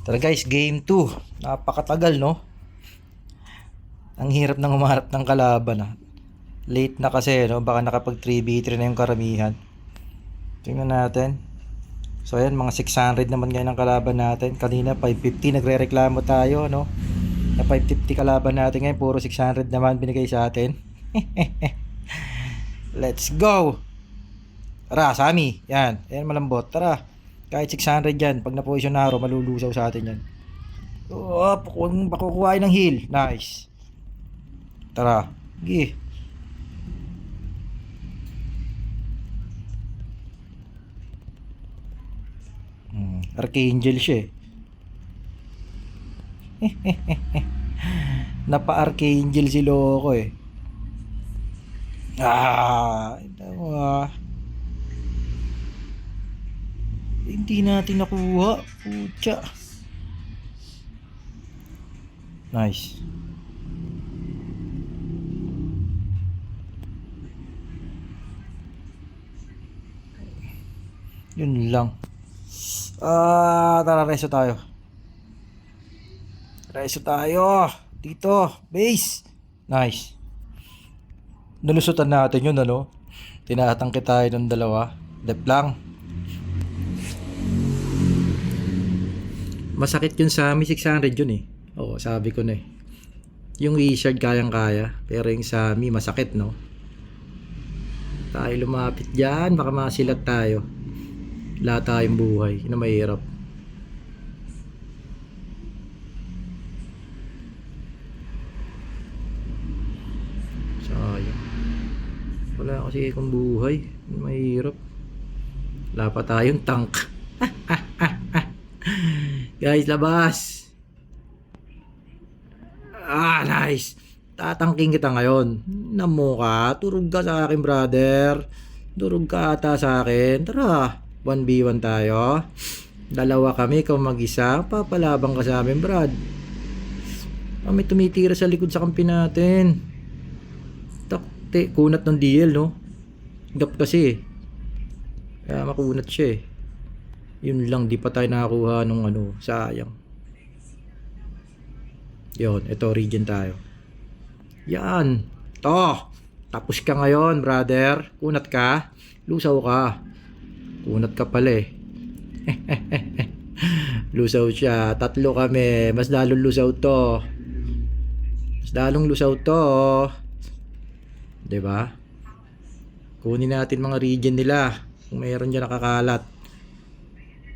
Tara guys, game 2. Napakatagal, no? Ang hirap nang umarap ng kalaban, ah. Late na kasi, no? Baka nakapag 3v3 na yung karamihan. Tingnan natin. So ayan, mga 600 naman ngayon ang kalaban natin. Kanina 550, nagre-reklamo tayo, no? Na 550 kalaban natin ngayon, puro 600 naman binigay sa atin. Let's go! Tara, Sami. Yan, ayan malambot. Tara. Kahit 600 yan, pag na-position na araw, malulusaw sa atin yan. Oh, pakukuhain ng heal. Nice. Tara. Sige. Archangel siya eh. Napa-Archangel si Loco eh. Ito hindi natin nakuha. Pucha. Nice. Yun lang. Tara, reso tayo. Reso tayo. Dito, base. Nice. Nalusutan natin yun, ano? Tinatangke tayo ng dalawa. Dep lang. Masakit yun sa Ami 600 yun eh. Oo, sabi ko na eh. Yung Richard kayang-kaya. Pero yung sa Ami masakit, no? Tayo lumapit dyan. Baka masilat tayo. Wala tayong buhay. Yun na mahirap. Sayang. Wala kasi akong buhay. Yun mahirap. Wala pa tayong tank. Guys, labas. Nice. Tatangking kita ngayon. Namo ka. Turog ka sa akin, brother. Turog ka ata sa akin. Tara. 1v1 tayo. Dalawa kami, ikaw mag-isa. Papalabang ka sa amin, Brad. May tumitira sa likod sa kampi natin. Takte, kunat ng DL, no? Gap kasi. Kaya makunat siya eh. Yun lang, di pa tayo nakakuha nung ano, sayang. Yun, ito region tayo. Yan. To. Tapos ka ngayon, brother. Kunat ka. Lusaw ka. Kunat ka pala eh. Lusaw siya. Tatlo kami. Mas lalong lusaw to. Mas lalong lusaw to. Diba? Kunin natin mga region nila. Kung mayroon dyan nakakalat.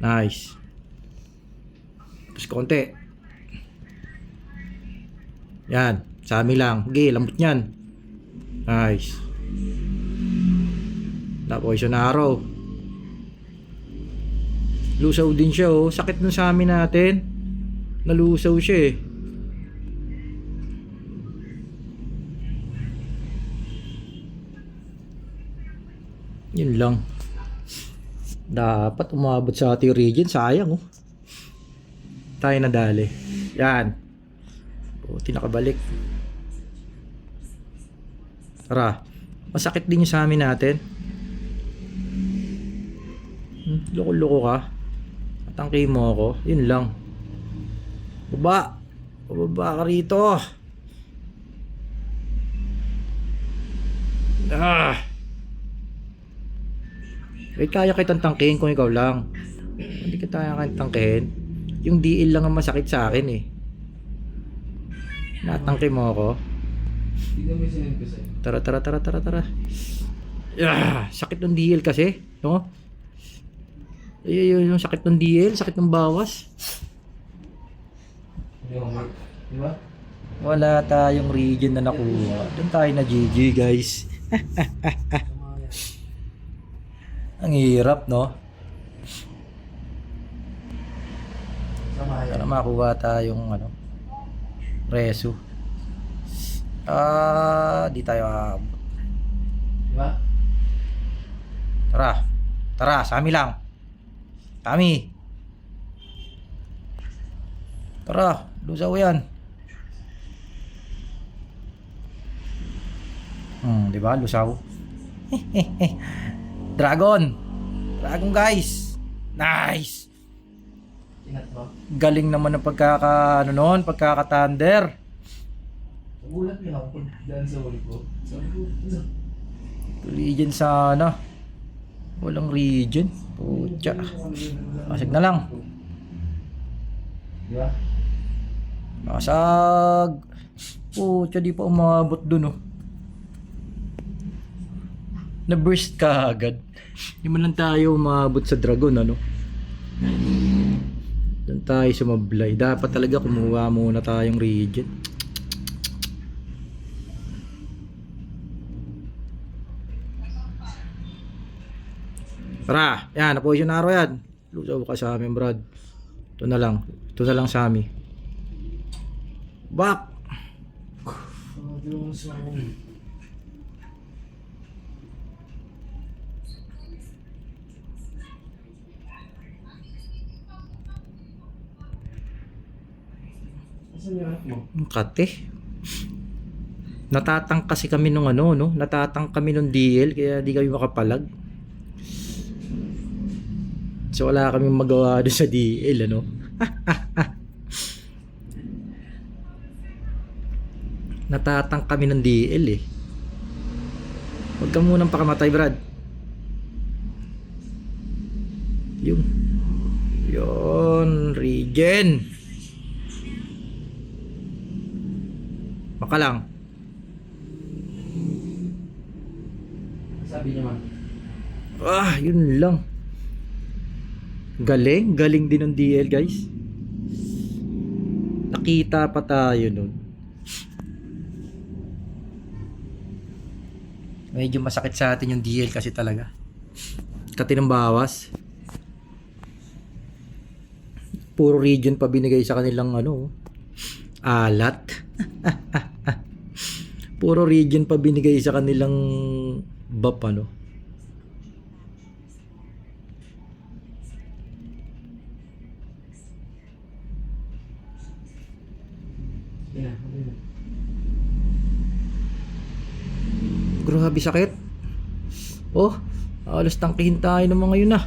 Nice. Tapos konti. Yan. Sami lang. Okay, lambot nyan. Nice. Na-poison arrow. Lusaw din siya oh. Sakit ng Sami natin. Nalusaw siya eh. Yun lang. Dapat umabot sa ating region. Sayang oh. Tayo nadali. Yan. Buti nakabalik. Tara. Masakit din yung Sami natin. Loko-loko ka. Atangki mo ako. Yun lang. Baba. Bababa ka rito. Kaya kitang tangkihin kung ikaw lang. Hindi kita kaya tangkihin. Yung DL lang ang masakit sa akin eh. Natangki mo ako. Tara. Sakit ng DL kasi, no? Yung sakit ng DL, sakit ng bawas. Diba? Wala tayong region na nakuha. Doon tayo na GG, guys. Ang hirap, no? Sana makuha tayong ano, reso. Di tayo diba? Tara, Sami lang. Sami. Tara, lusaw yan. Diba? Lusaw. Dragon guys. Nice. Ingat mo. Galing naman ng pagkaka, ano noon, pagkaka-thunder. Nagulat niya ako dyan sa huli ko. Sabi ko, ano? Regen sana. Walang regen. Pucha. Asig na lang. Di ba? Nakasag. Pucha, di pa umabot dun oh. Na-burst ka agad. Hindi man lang tayo umabot sa dragon, ano? Doon tayo sumablay. Dapat talaga kumuha muna tayong regen. Tara, yan, na-position na araw yan. Lusaw ka sa amin, Brad. Ito na lang. Ito na lang sa amin. Back! Sabi ko sa akin. Asan yung anak mo? Ang kate. Natatang kasi kami nung ano, no? Natatang kami nung DL, kaya di kami makapalag. So wala kaming magawa doon sa DL, ano? Natatang kami ng DL eh. Huwag ka munang pakamatay, Brad. Yun, regen. Baka lang. Sabi niya man. Yun lang. Galing din ng DL, guys. Nakita pa tayo nun. Medyo masakit sa atin yung DL kasi talaga. Katinang bawas. Puro region pa binigay sa kanilang ano, alat. Puro region pa binigay sa kanilang buff, ano. Yeah. Grabe sakit. Oh, alas tangkihin tayo ng mga yun ah.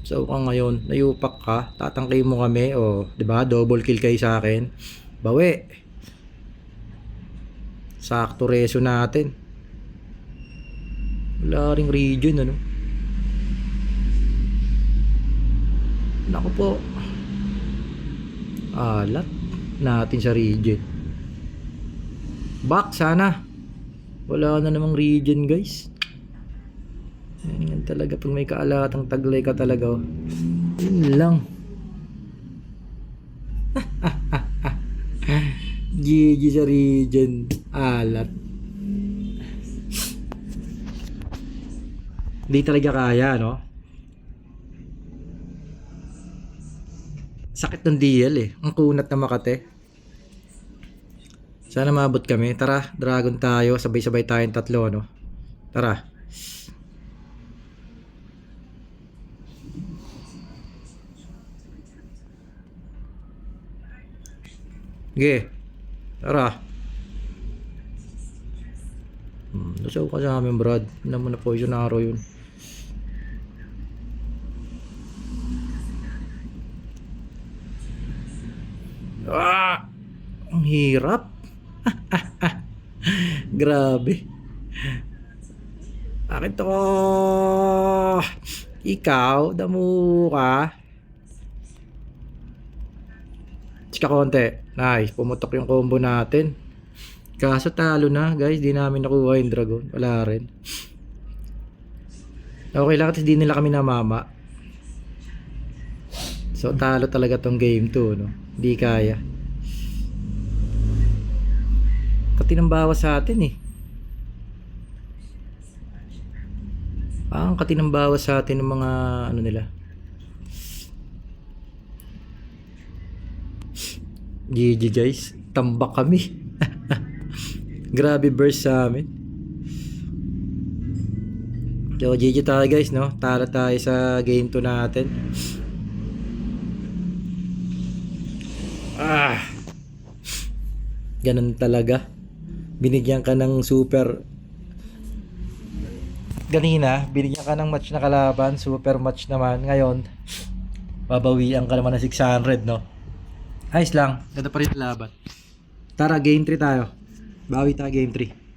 So ka ngayon, nayupak ka, tatangkihin mo kami, o, 'di ba? Double kill kayo sa akin. Bawi. Sakto reso natin. Wala ring region, ano. Naku po. Alat natin sa region. Back sana. Wala na namang region, guys. Yan talaga pag may kaalatang taglay ka talaga. Oh. Yun lang. GG sa region. Alat. Hindi talaga kaya, no? Sakit ng DL eh. Ang kunat na Makate. Sana maabot kami. Tara, dragon tayo. Sabay-sabay tayong tatlo, no? Tara. Sige. Tara. Nasaw ka sa amin, Brad. Hindi naman na poison arrow yun. Ang hirap. Grabe. Bakit to? Ikaw, damo ka. Tsika konti. Nice, pumutok yung combo natin. Kaso talo na, guys. Di namin nakuha yung dragon. Wala rin. Okay lang at di nila kami namama. So talo talaga tong game 2, no? Di kaya. Katinambawa sa atin eh. Ang katinambawa sa atin ng mga ano nila. GG guys, tambak kami. Grabe burst sa amin. So GG tayo guys, no? Talo tayo sa game 2 natin. Ganun talaga. Binigyan ka ng super ganina, binigyan ka ng match na kalaban, super match naman. Ngayon, babawian ka naman ng 600, no? Ayos lang, ganda pa rin ang laban. Tara, game 3 tayo. Bawi tayo game 3.